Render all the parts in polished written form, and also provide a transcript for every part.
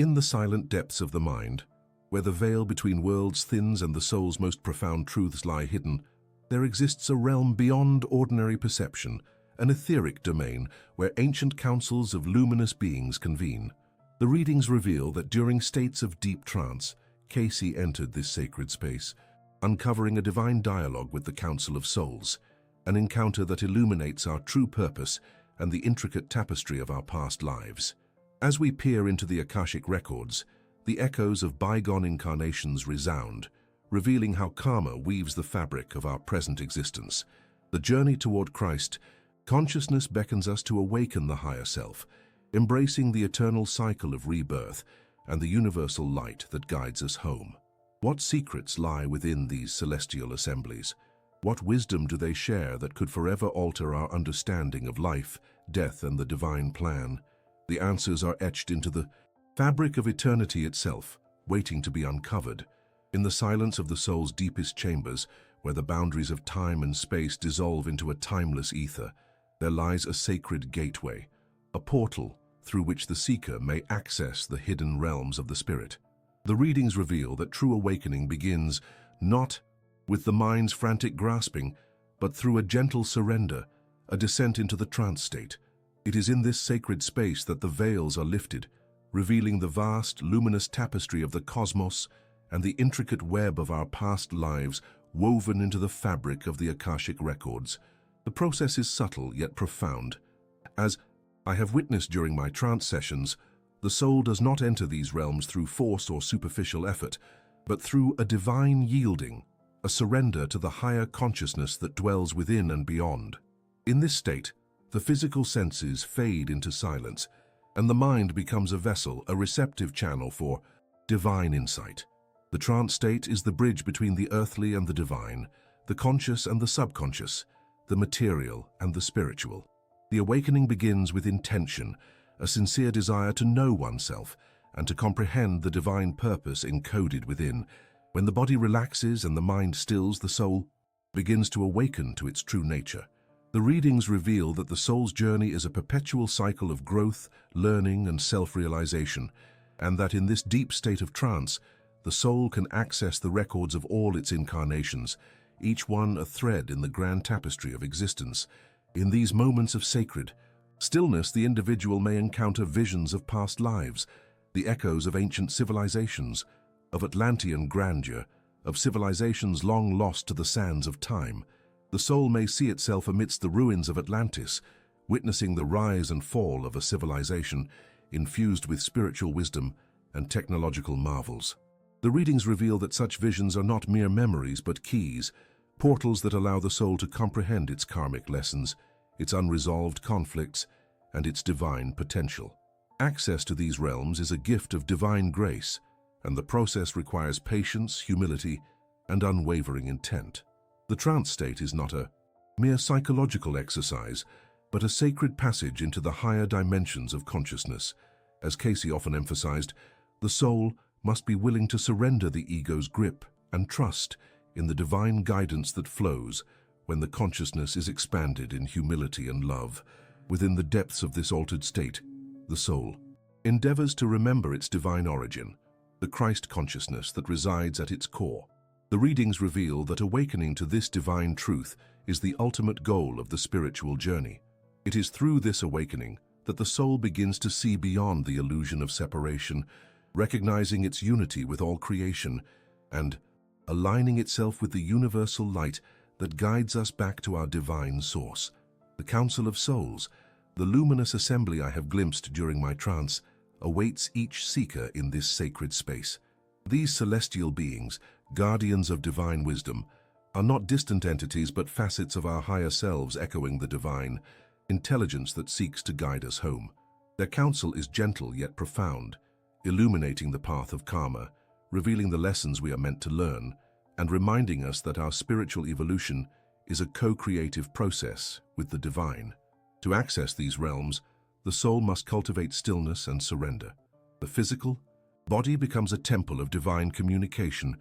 In the silent depths of the mind, where the veil between worlds thins and the soul's most profound truths lie hidden, there exists a realm beyond ordinary perception, an etheric domain where ancient councils of luminous beings convene. The readings reveal that during states of deep trance, CAYCE entered this sacred space, uncovering a divine dialogue with the Council of Souls, an encounter that illuminates our true purpose and the intricate tapestry of our past lives. As we peer into the Akashic records, the echoes of bygone incarnations resound, revealing how karma weaves the fabric of our present existence. The journey toward Christ, consciousness beckons us to awaken the higher self, embracing the eternal cycle of rebirth and the universal light that guides us home. What secrets lie within these celestial assemblies? What wisdom do they share that could forever alter our understanding of life, death, and the divine plan? The answers are etched into the fabric of eternity itself, waiting to be uncovered. In the silence of the soul's deepest chambers, where the boundaries of time and space dissolve into a timeless ether, there lies a sacred gateway, a portal through which the seeker may access the hidden realms of the spirit. The readings reveal that true awakening begins not with the mind's frantic grasping, but through a gentle surrender, a descent into the trance state. It is in this sacred space that the veils are lifted, revealing the vast, luminous tapestry of the cosmos and the intricate web of our past lives woven into the fabric of the Akashic records. The process is subtle yet profound. As I have witnessed during my trance sessions, the soul does not enter these realms through force or superficial effort, but through a divine yielding, a surrender to the higher consciousness that dwells within and beyond. In this state, the physical senses fade into silence, and the mind becomes a vessel, a receptive channel for divine insight. The trance state is the bridge between the earthly and the divine, the conscious and the subconscious, the material and the spiritual. The awakening begins with intention, a sincere desire to know oneself and to comprehend the divine purpose encoded within. When the body relaxes and the mind stills, the soul begins to awaken to its true nature. The readings reveal that the soul's journey is a perpetual cycle of growth, learning, and self-realization, and that in this deep state of trance, the soul can access the records of all its incarnations, each one a thread in the grand tapestry of existence. In these moments of sacred stillness, the individual may encounter visions of past lives, the echoes of ancient civilizations, of Atlantean grandeur, of civilizations long lost to the sands of time. The soul may see itself amidst the ruins of Atlantis, witnessing the rise and fall of a civilization infused with spiritual wisdom and technological marvels. The readings reveal that such visions are not mere memories but keys, portals that allow the soul to comprehend its karmic lessons, its unresolved conflicts, and its divine potential. Access to these realms is a gift of divine grace, and the process requires patience, humility, and unwavering intent. The trance state is not a mere psychological exercise, but a sacred passage into the higher dimensions of consciousness. As CAYCE often emphasized, the soul must be willing to surrender the ego's grip and trust in the divine guidance that flows when the consciousness is expanded in humility and love. Within the depths of this altered state, the soul endeavors to remember its divine origin, the Christ consciousness that resides at its core. The readings reveal that awakening to this divine truth is the ultimate goal of the spiritual journey. It is through this awakening that the soul begins to see beyond the illusion of separation, recognizing its unity with all creation and aligning itself with the universal light that guides us back to our divine source. The Council of Souls, the luminous assembly I have glimpsed during my trance, awaits each seeker in this sacred space. These celestial beings, guardians of divine wisdom, are not distant entities but facets of our higher selves echoing the divine intelligence that seeks to guide us home. Their counsel is gentle yet profound, illuminating the path of karma, revealing the lessons we are meant to learn, and reminding us that our spiritual evolution is a co-creative process with the divine. To access these realms, the soul must cultivate stillness and surrender. The physical body becomes a temple of divine communication,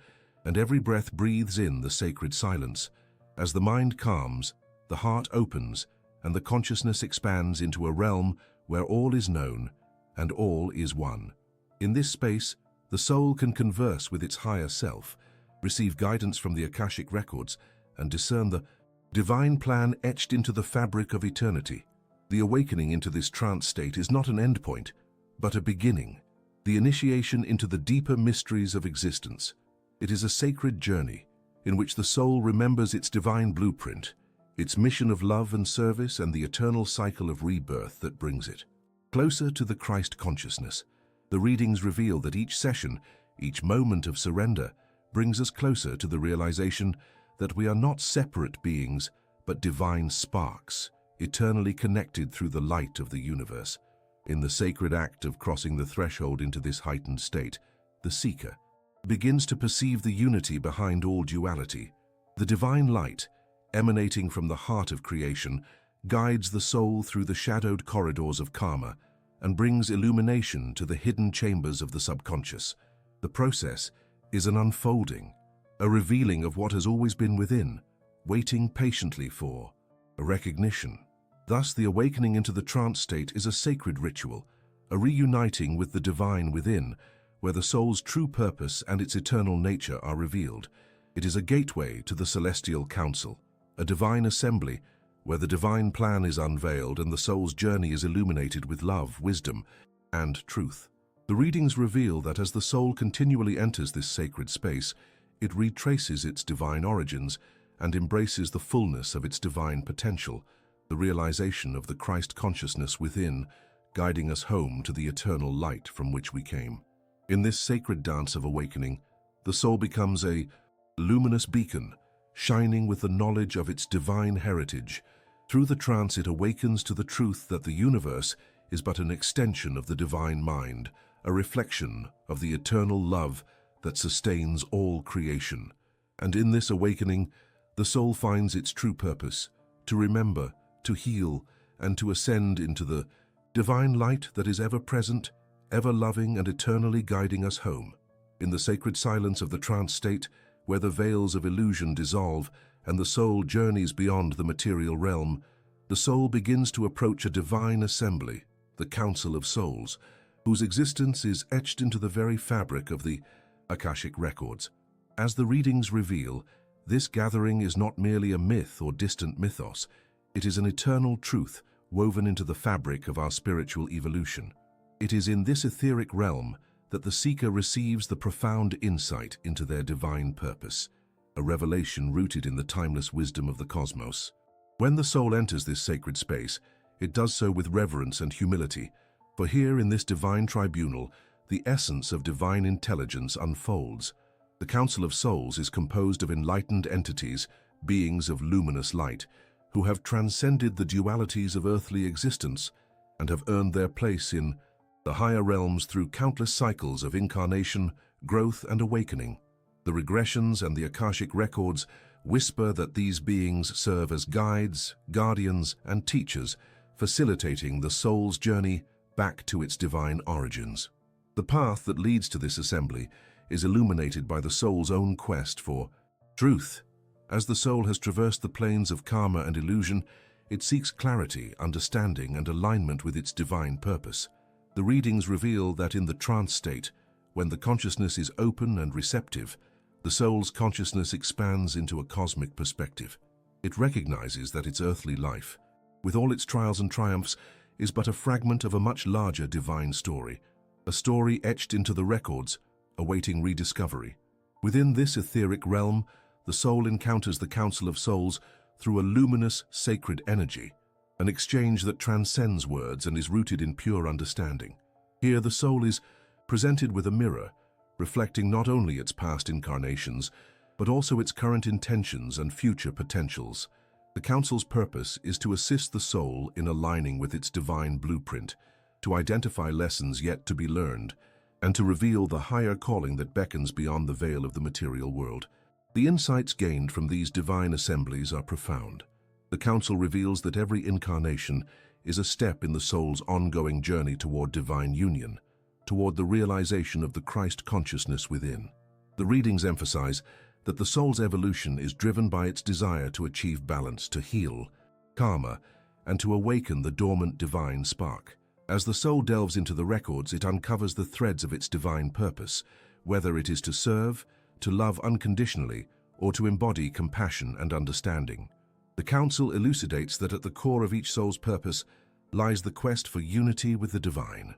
and every breath breathes in the sacred silence. As the mind calms, the heart opens, and the consciousness expands into a realm where all is known and all is one. In this space, the soul can converse with its higher self, receive guidance from the Akashic records, and discern the divine plan etched into the fabric of eternity. The awakening into this trance state is not an endpoint, but a beginning, the initiation into the deeper mysteries of existence. It is a sacred journey in which the soul remembers its divine blueprint, its mission of love and service, and the eternal cycle of rebirth that brings it. Closer to the Christ consciousness, the readings reveal that each session, each moment of surrender, brings us closer to the realization that we are not separate beings, but divine sparks, eternally connected through the light of the universe. In the sacred act of crossing the threshold into this heightened state, the seeker begins to perceive the unity behind all duality. The divine light, emanating from the heart of creation, guides the soul through the shadowed corridors of karma and brings illumination to the hidden chambers of the subconscious. The process is an unfolding, a revealing of what has always been within, waiting patiently for a recognition. Thus, the awakening into the trance state is a sacred ritual, a reuniting with the divine within, where the soul's true purpose and its eternal nature are revealed. It is a gateway to the celestial council, a divine assembly where the divine plan is unveiled and the soul's journey is illuminated with love, wisdom, and truth. The readings reveal that as the soul continually enters this sacred space, it retraces its divine origins and embraces the fullness of its divine potential, the realization of the Christ consciousness within, guiding us home to the eternal light from which we came. In this sacred dance of awakening, the soul becomes a luminous beacon, shining with the knowledge of its divine heritage. Through the trance, it awakens to the truth that the universe is but an extension of the divine mind, a reflection of the eternal love that sustains all creation. And in this awakening, the soul finds its true purpose, to remember, to heal, and to ascend into the divine light that is ever present, ever loving, and eternally guiding us home. In the sacred silence of the trance state, where the veils of illusion dissolve and the soul journeys beyond the material realm, the soul begins to approach a divine assembly, the Council of Souls, whose existence is etched into the very fabric of the Akashic records. As the readings reveal, this gathering is not merely a myth or distant mythos. It is an eternal truth woven into the fabric of our spiritual evolution. It is in this etheric realm that the seeker receives the profound insight into their divine purpose, a revelation rooted in the timeless wisdom of the cosmos. When the soul enters this sacred space, it does so with reverence and humility, for here in this divine tribunal, the essence of divine intelligence unfolds. The Council of Souls is composed of enlightened entities, beings of luminous light, who have transcended the dualities of earthly existence and have earned their place in the higher realms through countless cycles of incarnation, growth, and awakening. The regressions and the Akashic records whisper that these beings serve as guides, guardians, and teachers, facilitating the soul's journey back to its divine origins. The path that leads to this assembly is illuminated by the soul's own quest for truth. As the soul has traversed the plains of karma and illusion, it seeks clarity, understanding, and alignment with its divine purpose. The readings reveal that in the trance state, when the consciousness is open and receptive, the soul's consciousness expands into a cosmic perspective. It recognizes that its earthly life, with all its trials and triumphs, is but a fragment of a much larger divine story, a story etched into the records, awaiting rediscovery. Within this etheric realm, the soul encounters the Council of Souls through a luminous, sacred energy, an exchange that transcends words and is rooted in pure understanding. Here, the soul is presented with a mirror, reflecting not only its past incarnations, but also its current intentions and future potentials. The Council's purpose is to assist the soul in aligning with its divine blueprint, to identify lessons yet to be learned, and to reveal the higher calling that beckons beyond the veil of the material world. The insights gained from these divine assemblies are profound. The Council reveals that every incarnation is a step in the soul's ongoing journey toward divine union, toward the realization of the Christ consciousness within. The readings emphasize that the soul's evolution is driven by its desire to achieve balance, to heal karma, and to awaken the dormant divine spark. As the soul delves into the records, it uncovers the threads of its divine purpose, whether it is to serve, to love unconditionally, or to embody compassion and understanding. The Council elucidates that at the core of each soul's purpose lies the quest for unity with the divine.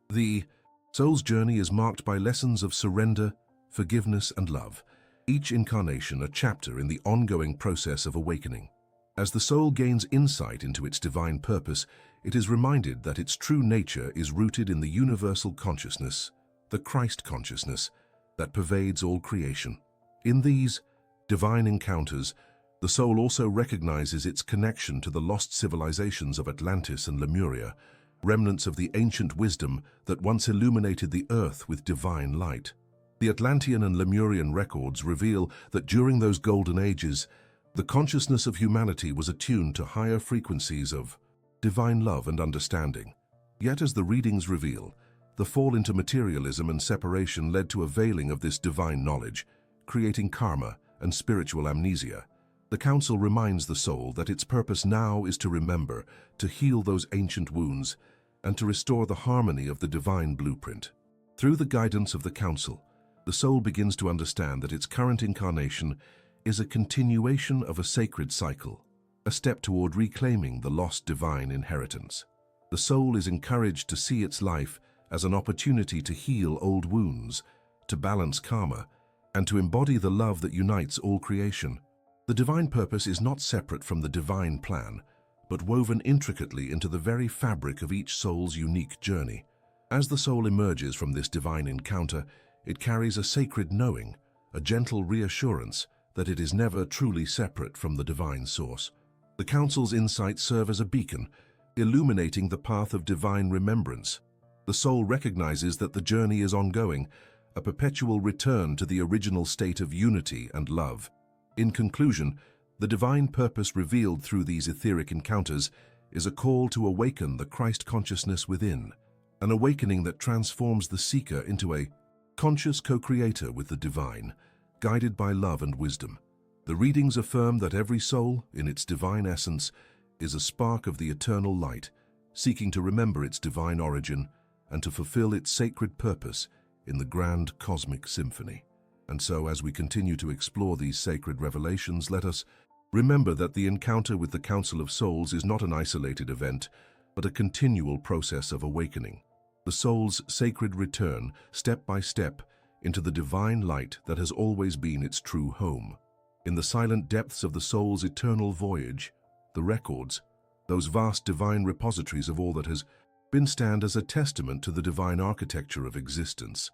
The soul's journey is marked by lessons of surrender, forgiveness, and love, each incarnation a chapter in the ongoing process of awakening. As the soul gains insight into its divine purpose, it is reminded that its true nature is rooted in the universal consciousness, the Christ consciousness, that pervades all creation. In these divine encounters, the soul also recognizes its connection to the lost civilizations of Atlantis and Lemuria, remnants of the ancient wisdom that once illuminated the earth with divine light. The Atlantean and Lemurian records reveal that during those golden ages, the consciousness of humanity was attuned to higher frequencies of divine love and understanding. Yet, as the readings reveal, the fall into materialism and separation led to a veiling of this divine knowledge, creating karma and spiritual amnesia. The Council reminds the soul that its purpose now is to remember, to heal those ancient wounds, and to restore the harmony of the divine blueprint. Through the guidance of the Council, the soul begins to understand that its current incarnation is a continuation of a sacred cycle, a step toward reclaiming the lost divine inheritance. The soul is encouraged to see its life as an opportunity to heal old wounds, to balance karma, and to embody the love that unites all creation. The divine purpose is not separate from the divine plan, but woven intricately into the very fabric of each soul's unique journey. As the soul emerges from this divine encounter, it carries a sacred knowing, a gentle reassurance that it is never truly separate from the divine source. The Council's insights serve as a beacon, illuminating the path of divine remembrance. The soul recognizes that the journey is ongoing, a perpetual return to the original state of unity and love. In conclusion, the divine purpose revealed through these etheric encounters is a call to awaken the Christ consciousness within, an awakening that transforms the seeker into a conscious co-creator with the divine, guided by love and wisdom. The readings affirm that every soul, in its divine essence, is a spark of the eternal light, seeking to remember its divine origin and to fulfill its sacred purpose in the grand cosmic symphony. And so, as we continue to explore these sacred revelations, let us remember that the encounter with the Council of Souls is not an isolated event, but a continual process of awakening. The soul's sacred return, step by step, into the divine light that has always been its true home. In the silent depths of the soul's eternal voyage, the records, those vast divine repositories of all that has been, stand as a testament to the divine architecture of existence.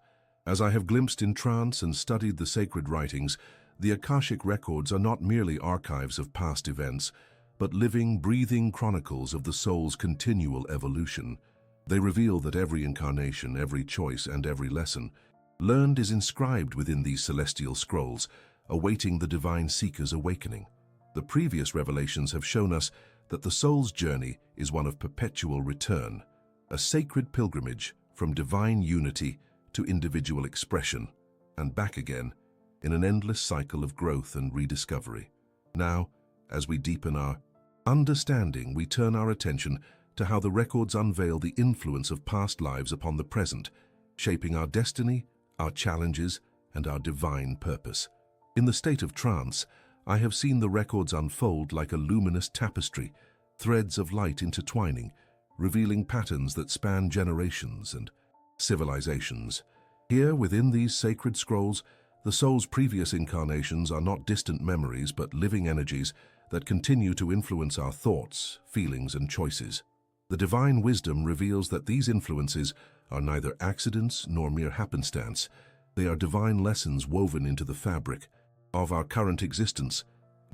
As I have glimpsed in trance and studied the sacred writings, the Akashic records are not merely archives of past events, but living, breathing chronicles of the soul's continual evolution. They reveal that every incarnation, every choice, and every lesson learned is inscribed within these celestial scrolls, awaiting the divine seeker's awakening. The previous revelations have shown us that the soul's journey is one of perpetual return, a sacred pilgrimage from divine unity to individual expression, and back again in an endless cycle of growth and rediscovery. Now, as we deepen our understanding, we turn our attention to how the records unveil the influence of past lives upon the present, shaping our destiny, our challenges, and our divine purpose. In the state of trance, I have seen the records unfold like a luminous tapestry, threads of light intertwining, revealing patterns that span generations and civilizations. Here, within these sacred scrolls, the soul's previous incarnations are not distant memories but living energies that continue to influence our thoughts, feelings, and choices. The divine wisdom reveals that these influences are neither accidents nor mere happenstance. They are divine lessons woven into the fabric of our current existence,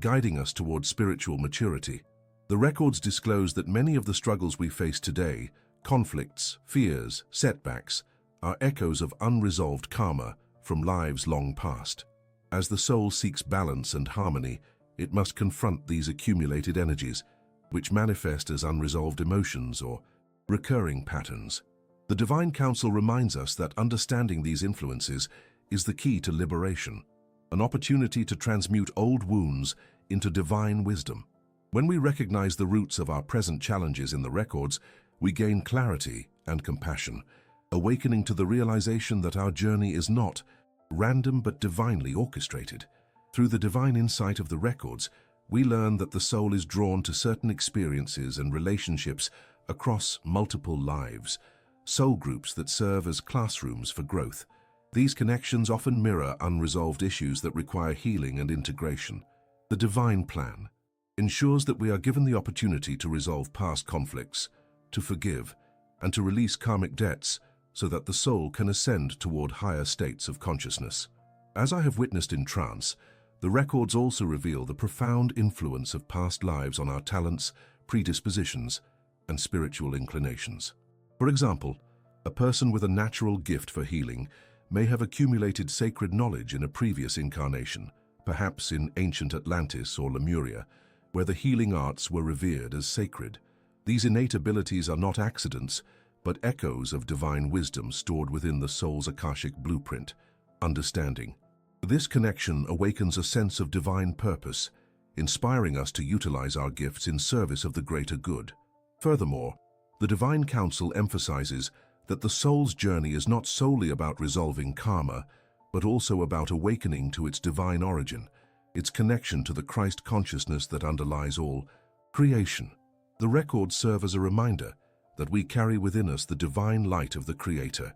guiding us towards spiritual maturity. The records disclose that many of the struggles we face today, conflicts, fears, setbacks, are echoes of unresolved karma from lives long past. As the soul seeks balance and harmony, it must confront these accumulated energies, which manifest as unresolved emotions or recurring patterns. The Divine Council reminds us that understanding these influences is the key to liberation, an opportunity to transmute old wounds into divine wisdom. When we recognize the roots of our present challenges in the records, we gain clarity and compassion, awakening to the realization that our journey is not random but divinely orchestrated. Through the divine insight of the records, we learn that the soul is drawn to certain experiences and relationships across multiple lives, soul groups that serve as classrooms for growth. These connections often mirror unresolved issues that require healing and integration. The divine plan ensures that we are given the opportunity to resolve past conflicts, to forgive, and to release karmic debts so that the soul can ascend toward higher states of consciousness. As I have witnessed in trance, the records also reveal the profound influence of past lives on our talents, predispositions, and spiritual inclinations. For example, a person with a natural gift for healing may have accumulated sacred knowledge in a previous incarnation, perhaps in ancient Atlantis or Lemuria, where the healing arts were revered as sacred. These innate abilities are not accidents, but echoes of divine wisdom stored within the soul's Akashic blueprint, understanding. This connection awakens a sense of divine purpose, inspiring us to utilize our gifts in service of the greater good. Furthermore, the Divine Council emphasizes that the soul's journey is not solely about resolving karma, but also about awakening to its divine origin, its connection to the Christ consciousness that underlies all creation. The records serve as a reminder that we carry within us the divine light of the Creator,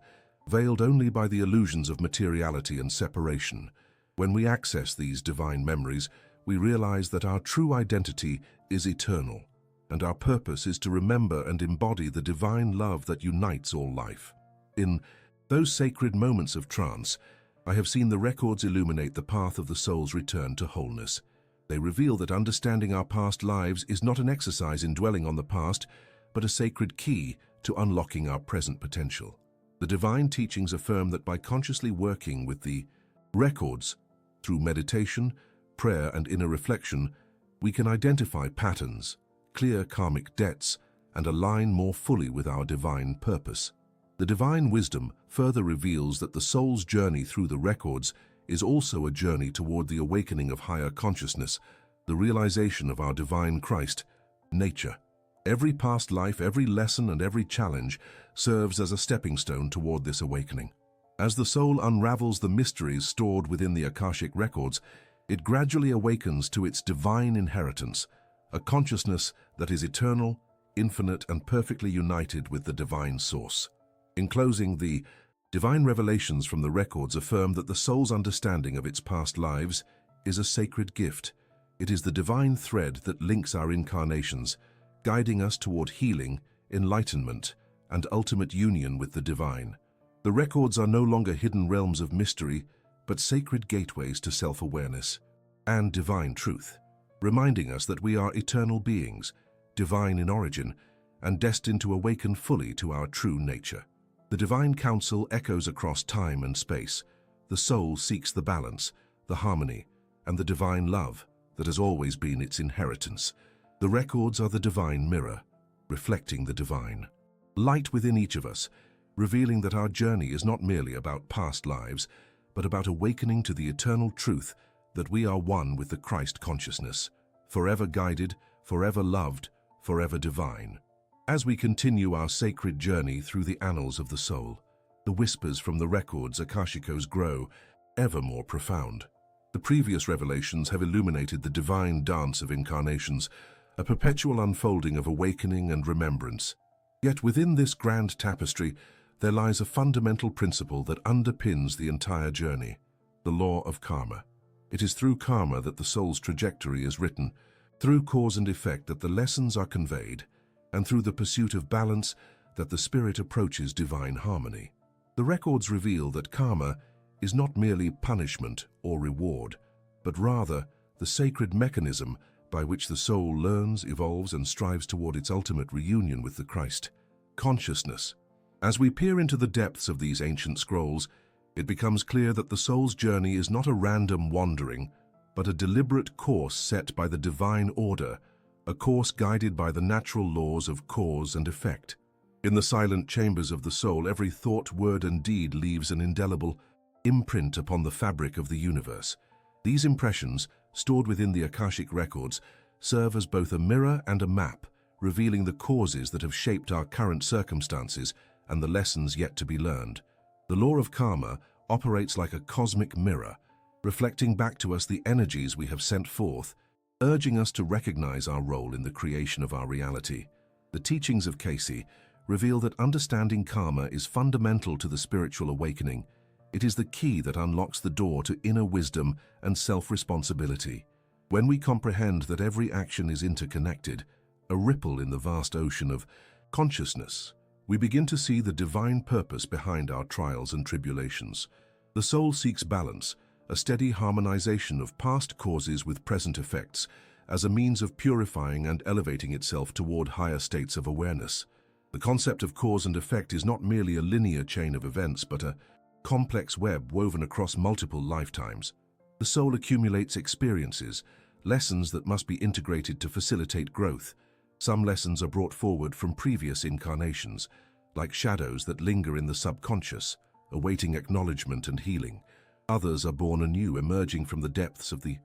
veiled only by the illusions of materiality and separation. When we access these divine memories, we realize that our true identity is eternal, and our purpose is to remember and embody the divine love that unites all life. In those sacred moments of trance, I have seen the records illuminate the path of the soul's return to wholeness. They reveal that understanding our past lives is not an exercise in dwelling on the past, but a sacred key to unlocking our present potential. The divine teachings affirm that by consciously working with the records, through meditation, prayer, and inner reflection, we can identify patterns, clear karmic debts, and align more fully with our divine purpose. The divine wisdom further reveals that the soul's journey through the records is also a journey toward the awakening of higher consciousness, the realization of our divine Christ, nature. Every past life, every lesson, and every challenge serves as a stepping stone toward this awakening. As the soul unravels the mysteries stored within the Akashic records, it gradually awakens to its divine inheritance, a consciousness that is eternal, infinite, and perfectly united with the divine source. In closing, the divine revelations from the records affirm that the soul's understanding of its past lives is a sacred gift. It is the divine thread that links our incarnations, guiding us toward healing, enlightenment, and ultimate union with the divine. The records are no longer hidden realms of mystery, but sacred gateways to self-awareness and divine truth, reminding us that we are eternal beings, divine in origin, and destined to awaken fully to our true nature. The divine counsel echoes across time and space. The soul seeks the balance, the harmony, and the divine love that has always been its inheritance. The records are the divine mirror, reflecting the divine light within each of us, revealing that our journey is not merely about past lives, but about awakening to the eternal truth that we are one with the Christ consciousness, forever guided, forever loved, forever divine. As we continue our sacred journey through the annals of the soul, the whispers from the records Akashicos grow ever more profound. The previous revelations have illuminated the divine dance of incarnations, a perpetual unfolding of awakening and remembrance. Yet within this grand tapestry, there lies a fundamental principle that underpins the entire journey, the law of karma. It is through karma that the soul's trajectory is written, through cause and effect that the lessons are conveyed, and through the pursuit of balance that the spirit approaches divine harmony. The records reveal that karma is not merely punishment or reward, but rather the sacred mechanism by which the soul learns, evolves, and strives toward its ultimate reunion with the Christ consciousness. As we peer into the depths of these ancient scrolls, it becomes clear that the soul's journey is not a random wandering, but a deliberate course set by the divine order, a course guided by the natural laws of cause and effect. In the silent chambers of the soul, every thought, word, and deed leaves an indelible imprint upon the fabric of the universe. These impressions, stored within the Akashic records, serve as both a mirror and a map, revealing the causes that have shaped our current circumstances and the lessons yet to be learned. The law of karma operates like a cosmic mirror, reflecting back to us the energies we have sent forth, urging us to recognize our role in the creation of our reality. The teachings of CAYCE reveal that understanding karma is fundamental to the spiritual awakening. It is the key that unlocks the door to inner wisdom and self-responsibility. When we comprehend that every action is interconnected, a ripple in the vast ocean of consciousness, we begin to see the divine purpose behind our trials and tribulations. The soul seeks balance, a steady harmonization of past causes with present effects, as a means of purifying and elevating itself toward higher states of awareness. The concept of cause and effect is not merely a linear chain of events, but a complex web woven across multiple lifetimes. The soul accumulates experiences, lessons that must be integrated to facilitate growth. Some lessons are brought forward from previous incarnations, like shadows that linger in the subconscious, awaiting acknowledgement and healing. Others are born anew, emerging from the depths of the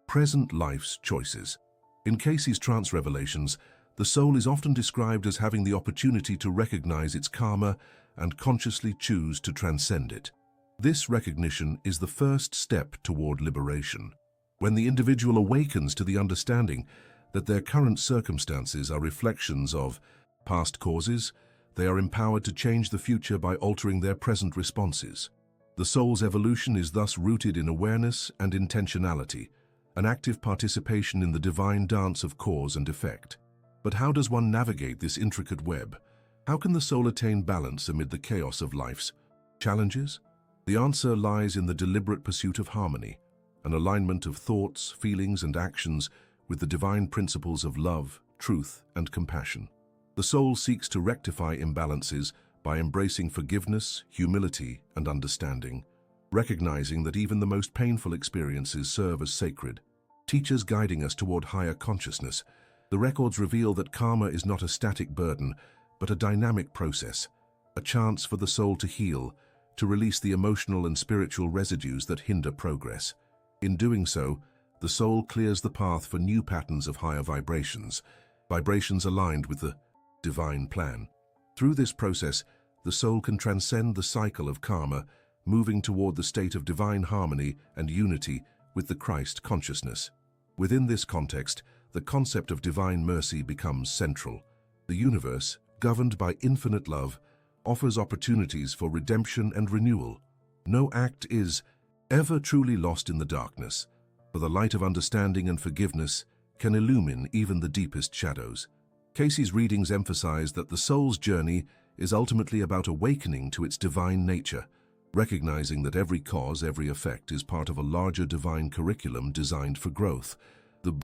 present life's choices. In CAYCE's trance revelations, the soul is often described as having the opportunity to recognize its karma and consciously choose to transcend it. This recognition is the first step toward liberation. When the individual awakens to the understanding that their current circumstances are reflections of past causes, they are empowered to change the future by altering their present responses. The soul's evolution is thus rooted in awareness and intentionality, an active participation in the divine dance of cause and effect. But how does one navigate this intricate web? How can the soul attain balance amid the chaos of life's challenges? The answer lies in the deliberate pursuit of harmony, an alignment of thoughts, feelings, and actions with the divine principles of love, truth, and compassion. The soul seeks to rectify imbalances by embracing forgiveness, humility, and understanding, recognizing that even the most painful experiences serve as sacred teachers guiding us toward higher consciousness. The records reveal that karma is not a static burden, but a dynamic process, a chance for the soul to heal, to release the emotional and spiritual residues that hinder progress. In doing so, the soul clears the path for new patterns of higher vibrations, vibrations aligned with the divine plan. Through this process, the soul can transcend the cycle of karma, moving toward the state of divine harmony and unity with the Christ consciousness. Within this context, the concept of divine mercy becomes central. The universe, governed by infinite love, offers opportunities for redemption and renewal. No act is ever truly lost in the darkness, for the light of understanding and forgiveness can illumine even the deepest shadows. CAYCE's readings emphasize that the soul's journey is ultimately about awakening to its divine nature, recognizing that every cause, every effect is part of a larger divine curriculum designed for growth. The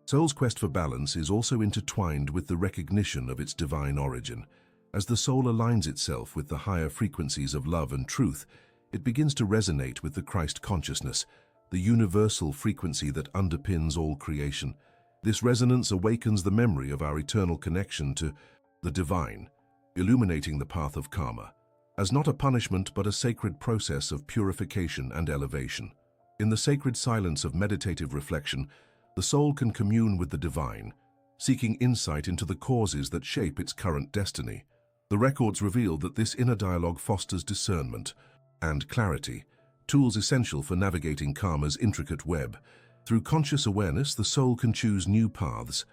soul's quest for balance is also intertwined with the recognition of its divine origin. As the soul aligns itself with the higher frequencies of love and truth, it begins to resonate with the Christ consciousness, the universal frequency that underpins all creation. This resonance awakens the memory of our eternal connection to the divine, illuminating the path of karma, as not a punishment but a sacred process of purification and elevation. In the sacred silence of meditative reflection, the soul can commune with the divine, seeking insight into the causes that shape its current destiny. The records reveal that this inner dialogue fosters discernment and clarity, tools essential for navigating karma's intricate web. Through conscious awareness, the soul can choose new paths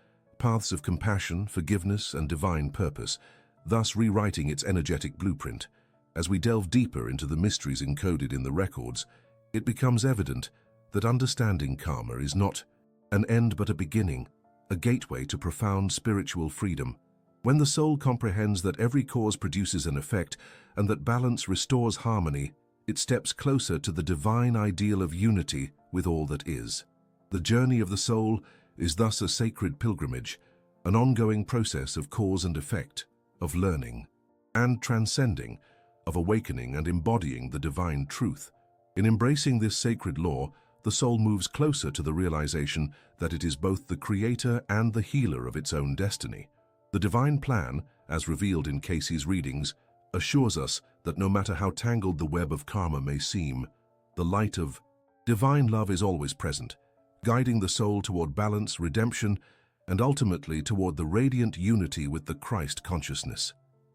of compassion, forgiveness, and divine purpose, thus rewriting its energetic blueprint. As we delve deeper into the mysteries encoded in the records, it becomes evident that understanding karma is not an end but a beginning, a gateway to profound spiritual freedom. When the soul comprehends that every cause produces an effect and that balance restores harmony, it steps closer to the divine ideal of unity with all that is. The journey of the soul is thus a sacred pilgrimage, an ongoing process of cause and effect, of learning and transcending, of awakening and embodying the divine truth. In embracing this sacred law, the soul moves closer to the realization that it is both the creator and the healer of its own destiny. The divine plan, as revealed in CAYCE's readings, assures us that no matter how tangled the web of karma may seem, the light of divine love is always present, guiding the soul toward balance, redemption, and ultimately toward the radiant unity with the Christ consciousness.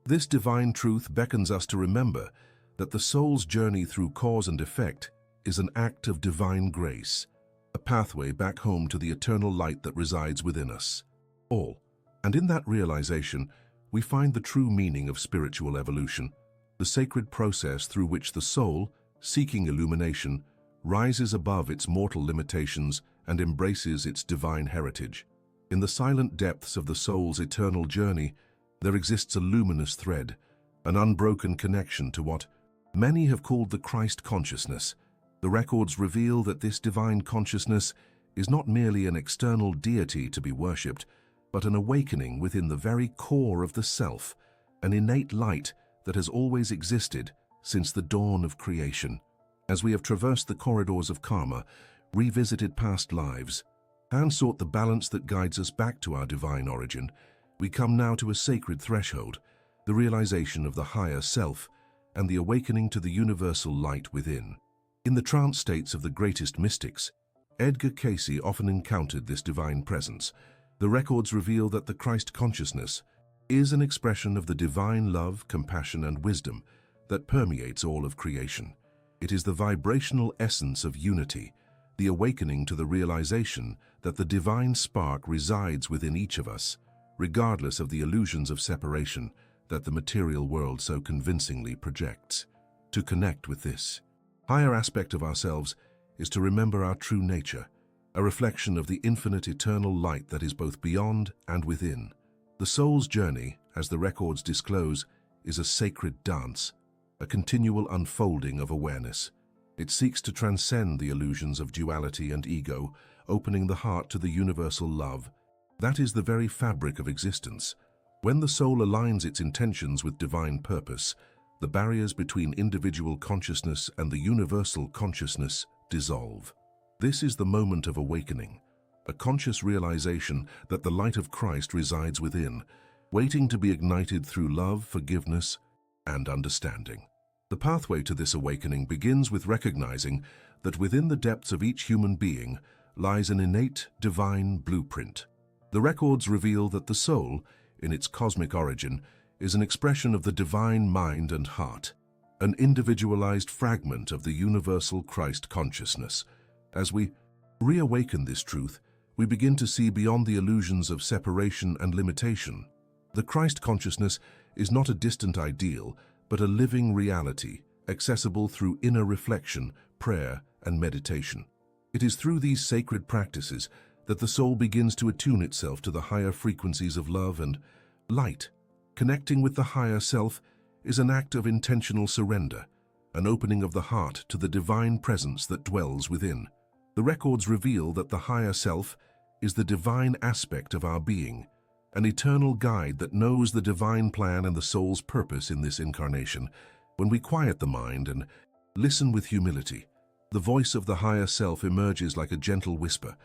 This divine truth beckons us to remember that the soul's journey through cause and effect is an act of divine grace, a pathway back home to the eternal light that resides within us all. And in that realization, we find the true meaning of spiritual evolution, the sacred process through which the soul, seeking illumination, rises above its mortal limitations and embraces its divine heritage. In the silent depths of the soul's eternal journey, there exists a luminous thread, an unbroken connection to what many have called the Christ consciousness. The records reveal that this divine consciousness is not merely an external deity to be worshipped, but an awakening within the very core of the self, an innate light that has always existed since the dawn of creation. As we have traversed the corridors of karma, revisited past lives, and sought the balance that guides us back to our divine origin, we come now to a sacred threshold, the realization of the higher self and the awakening to the universal light within. In the trance states of the greatest mystics, Edgar CAYCE often encountered this divine presence. The records reveal that the Christ consciousness is an expression of the divine love, compassion, and wisdom that permeates all of creation. It is the vibrational essence of unity, the awakening to the realization that the divine spark resides within each of us, regardless of the illusions of separation that the material world so convincingly projects. To connect with this higher aspect of ourselves is to remember our true nature, a reflection of the infinite eternal light that is both beyond and within. The soul's journey, as the records disclose, is a sacred dance, a continual unfolding of awareness. It seeks to transcend the illusions of duality and ego, opening the heart to the universal love. That is the very fabric of existence. When the soul aligns its intentions with divine purpose, the barriers between individual consciousness and the universal consciousness dissolve. This is the moment of awakening, a conscious realization that the light of Christ resides within, waiting to be ignited through love, forgiveness, and understanding. The pathway to this awakening begins with recognizing that within the depths of each human being lies an innate divine blueprint. The records reveal that the soul, in its cosmic origin, is an expression of the divine mind and heart, an individualized fragment of the universal Christ consciousness. As we reawaken this truth, we begin to see beyond the illusions of separation and limitation. The Christ consciousness is not a distant ideal, but a living reality, accessible through inner reflection, prayer, and meditation. It is through these sacred practices that the soul begins to attune itself to the higher frequencies of love and light. Connecting with the higher self is an act of intentional surrender, an opening of the heart to the divine presence that dwells within. The records reveal that the higher self is the divine aspect of our being, an eternal guide that knows the divine plan and the soul's purpose in this incarnation. When we quiet the mind and listen with humility, the voice of the higher self emerges like a gentle whisper,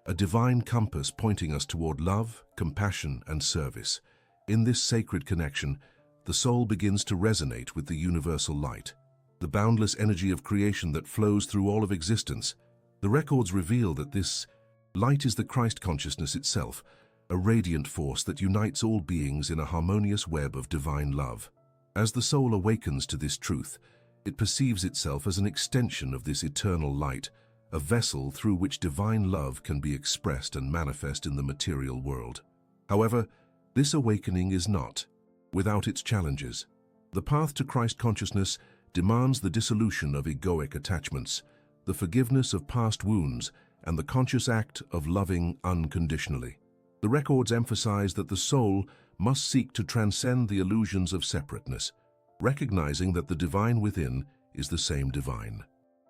a divine compass pointing us toward love, compassion, and service. In this sacred connection, the soul begins to resonate with the universal light, the boundless energy of creation that flows through all of existence. The records reveal that this light is the Christ consciousness itself, a radiant force that unites all beings in a harmonious web of divine love. As the soul awakens to this truth, it perceives itself as an extension of this eternal light, a vessel through which divine love can be expressed and manifest in the material world. However, this awakening is not without its challenges. The path to Christ consciousness demands the dissolution of egoic attachments, the forgiveness of past wounds, and the conscious act of loving unconditionally. The records emphasize that the soul must seek to transcend the illusions of separateness, recognizing that the divine within is the same divine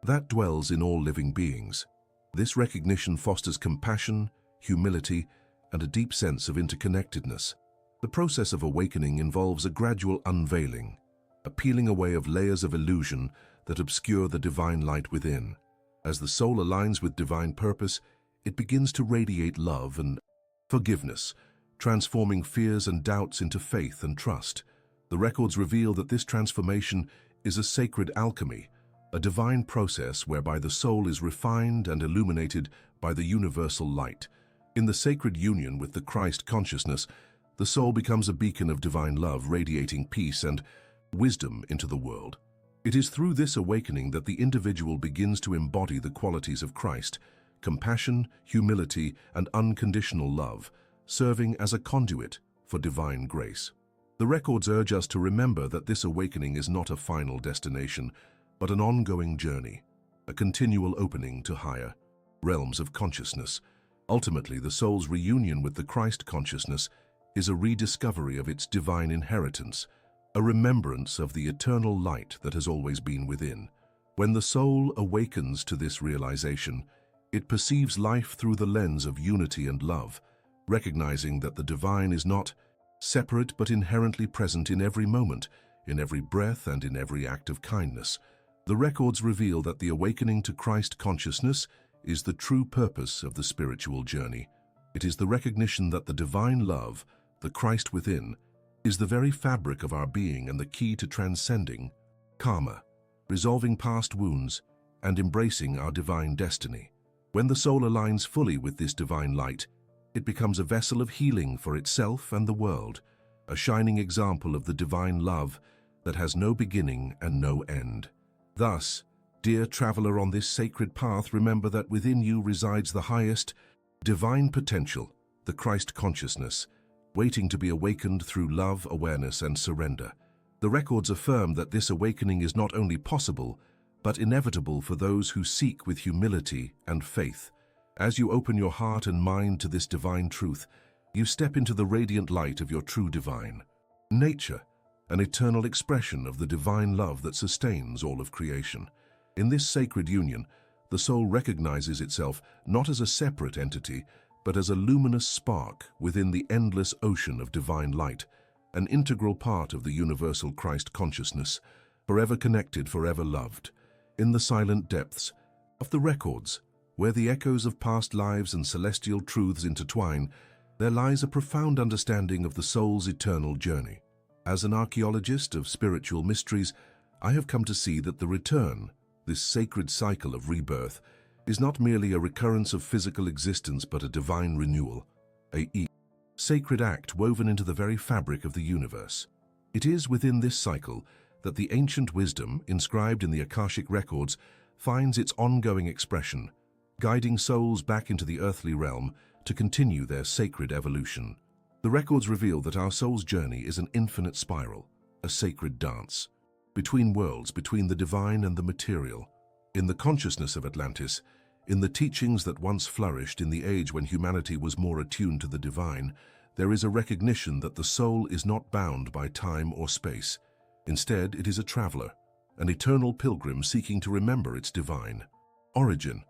that dwells in all living beings. This recognition fosters compassion, humility, and a deep sense of interconnectedness. The process of awakening involves a gradual unveiling, a peeling away of layers of illusion that obscure the divine light within. As the soul aligns with divine purpose, it begins to radiate love and forgiveness, transforming fears and doubts into faith and trust. The records reveal that this transformation is a sacred alchemy, a divine process whereby the soul is refined and illuminated by the universal light. In the sacred union with the Christ consciousness, The soul becomes a beacon of divine love, radiating peace and wisdom into the world. It is through this awakening that the individual begins to embody the qualities of Christ: compassion, humility, and unconditional love, serving as a conduit for divine grace. The records urge us to remember that this awakening is not a final destination, but an ongoing journey, a continual opening to higher realms of consciousness. Ultimately, the soul's reunion with the Christ consciousness is a rediscovery of its divine inheritance, a remembrance of the eternal light that has always been within. When the soul awakens to this realization, it perceives life through the lens of unity and love, recognizing that the divine is not separate but inherently present in every moment, in every breath, and in every act of kindness. The records reveal that the awakening to Christ consciousness is the true purpose of the spiritual journey. It is the recognition that the divine love, the Christ within, is the very fabric of our being and the key to transcending karma, resolving past wounds, and embracing our divine destiny. When the soul aligns fully with this divine light, it becomes a vessel of healing for itself and the world, a shining example of the divine love that has no beginning and no end. Thus, dear traveler on this sacred path, remember that within you resides the highest divine potential, the Christ consciousness, waiting to be awakened through love, awareness, and surrender. The records affirm that this awakening is not only possible, but inevitable for those who seek with humility and faith. As you open your heart and mind to this divine truth, you step into the radiant light of your true divine nature, an eternal expression of the divine love that sustains all of creation. In this sacred union, the soul recognizes itself not as a separate entity, but as a luminous spark within the endless ocean of divine light, an integral part of the universal Christ consciousness, forever connected, forever loved. In the silent depths of the records, where the echoes of past lives and celestial truths intertwine, there lies a profound understanding of the soul's eternal journey. As an archaeologist of spiritual mysteries, I have come to see that the return, this sacred cycle of rebirth, is not merely a recurrence of physical existence but a divine renewal, a sacred act woven into the very fabric of the universe. It is within this cycle that the ancient wisdom inscribed in the Akashic records finds its ongoing expression, guiding souls back into the earthly realm to continue their sacred evolution. The records reveal that our soul's journey is an infinite spiral, a sacred dance, between worlds, between the divine and the material. In the consciousness of Atlantis, in the teachings that once flourished in the age when humanity was more attuned to the divine, there is a recognition that the soul is not bound by time or space. Instead, it is a traveler, an eternal pilgrim seeking to remember its divine origin.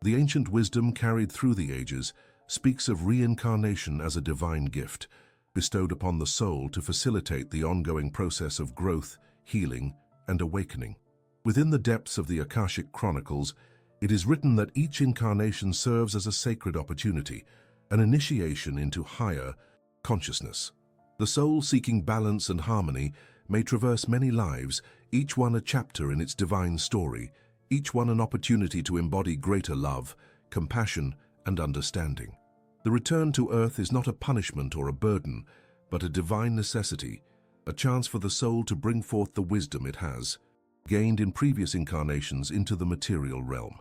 The ancient wisdom carried through the ages speaks of reincarnation as a divine gift, bestowed upon the soul to facilitate the ongoing process of growth, healing, and awakening. Within the depths of the Akashic Chronicles, it is written that each incarnation serves as a sacred opportunity, an initiation into higher consciousness. The soul, seeking balance and harmony, may traverse many lives, each one a chapter in its divine story, each one an opportunity to embody greater love, compassion, and understanding. The return to earth is not a punishment or a burden, but a divine necessity, a chance for the soul to bring forth the wisdom it has gained in previous incarnations into the material realm.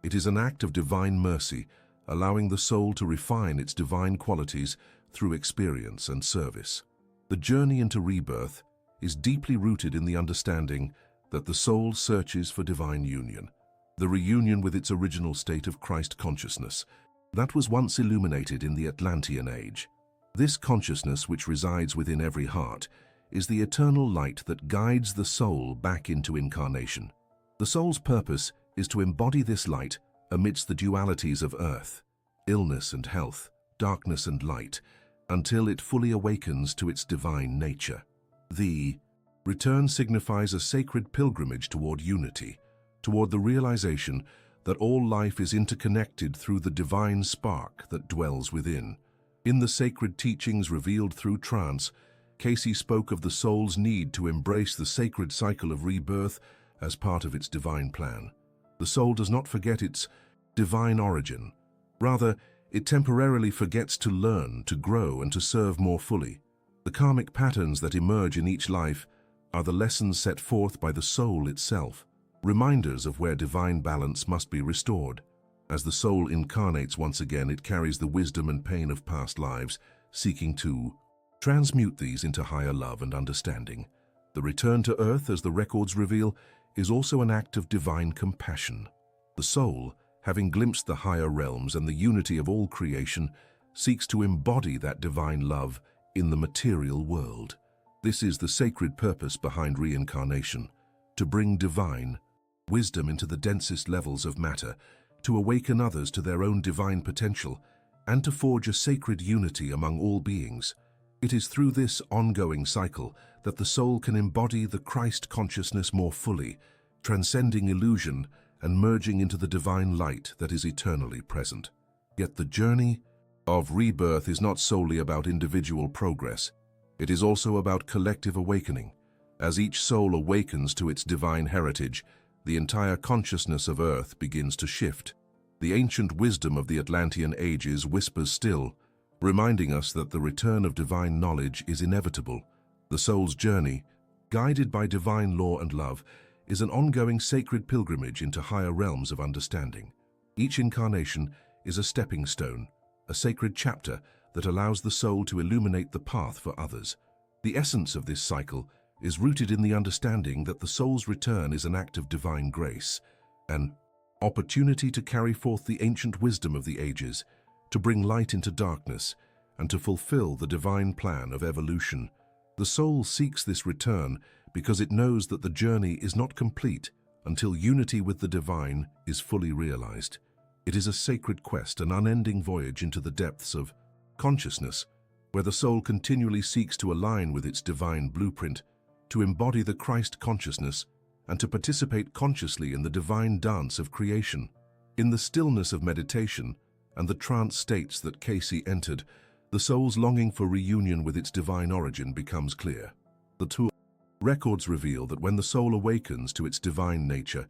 It is an act of divine mercy, allowing the soul to refine its divine qualities through experience and service. The journey into rebirth is deeply rooted in the understanding that the soul searches for divine union, the reunion with its original state of Christ consciousness that was once illuminated in the Atlantean age. This consciousness, which resides within every heart, is the eternal light that guides the soul back into incarnation. The soul's purpose is to embody this light amidst the dualities of earth, illness and health, darkness and light, until it fully awakens to its divine nature. The return signifies a sacred pilgrimage toward unity, toward the realization that all life is interconnected through the divine spark that dwells within. In the sacred teachings revealed through trance, CAYCE spoke of the soul's need to embrace the sacred cycle of rebirth as part of its divine plan. The soul does not forget its divine origin. Rather, it temporarily forgets to learn, to grow, and to serve more fully. The karmic patterns that emerge in each life are the lessons set forth by the soul itself, reminders of where divine balance must be restored. As the soul incarnates once again, it carries the wisdom and pain of past lives, seeking to transmute these into higher love and understanding. The return to earth, as the records reveal, is also an act of divine compassion. The soul, having glimpsed the higher realms and the unity of all creation, seeks to embody that divine love in the material world. This is the sacred purpose behind reincarnation, to bring divine wisdom into the densest levels of matter, to awaken others to their own divine potential, and to forge a sacred unity among all beings. It is through this ongoing cycle that the soul can embody the Christ consciousness more fully, transcending illusion and merging into the divine light that is eternally present. Yet the journey of rebirth is not solely about individual progress. It is also about collective awakening. As each soul awakens to its divine heritage, the entire consciousness of Earth begins to shift. The ancient wisdom of the Atlantean ages whispers still, reminding us that the return of divine knowledge is inevitable. The soul's journey, guided by divine law and love, is an ongoing sacred pilgrimage into higher realms of understanding. Each incarnation is a stepping stone, a sacred chapter that allows the soul to illuminate the path for others. The essence of this cycle is rooted in the understanding that the soul's return is an act of divine grace, an opportunity to carry forth the ancient wisdom of the ages, to bring light into darkness, and to fulfill the divine plan of evolution. The soul seeks this return because it knows that the journey is not complete until unity with the divine is fully realized. It is a sacred quest, an unending voyage into the depths of consciousness, where the soul continually seeks to align with its divine blueprint, to embody the Christ consciousness, and to participate consciously in the divine dance of creation. In the stillness of meditation and the trance states that CAYCE entered, the soul's longing for reunion with its divine origin becomes clear. The two records reveal that when the soul awakens to its divine nature,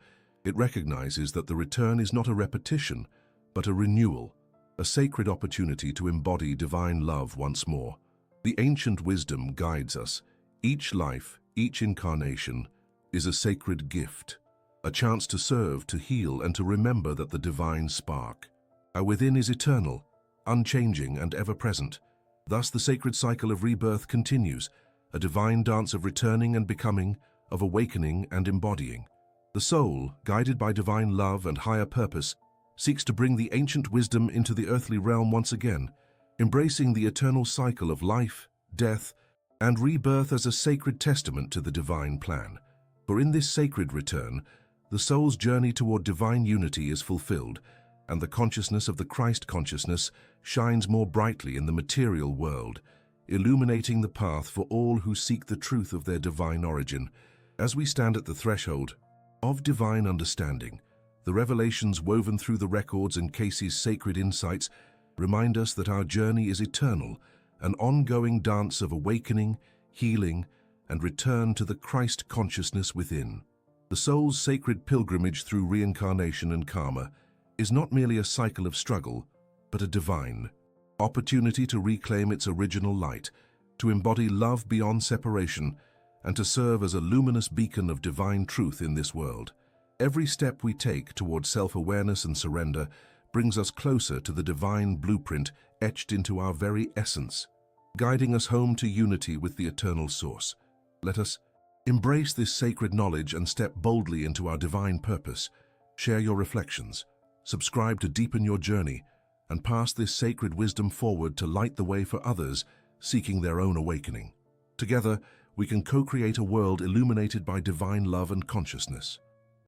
it recognizes that the return is not a repetition, but a renewal, a sacred opportunity to embody divine love once more. The ancient wisdom guides us. Each life, each incarnation, is a sacred gift, a chance to serve, to heal, and to remember that the divine spark within is eternal, unchanging, and ever-present. Thus the sacred cycle of rebirth continues, a divine dance of returning and becoming, of awakening and embodying. The soul, guided by divine love and higher purpose, seeks to bring the ancient wisdom into the earthly realm once again, embracing the eternal cycle of life, death, and rebirth as a sacred testament to the divine plan. For in this sacred return, the soul's journey toward divine unity is fulfilled, and the consciousness of the Christ consciousness shines more brightly in the material world, illuminating the path for all who seek the truth of their divine origin. As we stand at the threshold of divine understanding, the revelations woven through the records and CAYCE's sacred insights remind us that our journey is eternal, an ongoing dance of awakening, healing, and return to the Christ consciousness within. The soul's sacred pilgrimage through reincarnation and karma is not merely a cycle of struggle, but a divine opportunity to reclaim its original light, to embody love beyond separation, and to serve as a luminous beacon of divine truth in this world. Every step we take toward self-awareness and surrender brings us closer to the divine blueprint etched into our very essence, guiding us home to unity with the eternal source. Let us embrace this sacred knowledge and step boldly into our divine purpose. Share your reflections, subscribe to deepen your journey, and pass this sacred wisdom forward to light the way for others seeking their own awakening. Together, we can co-create a world illuminated by divine love and consciousness.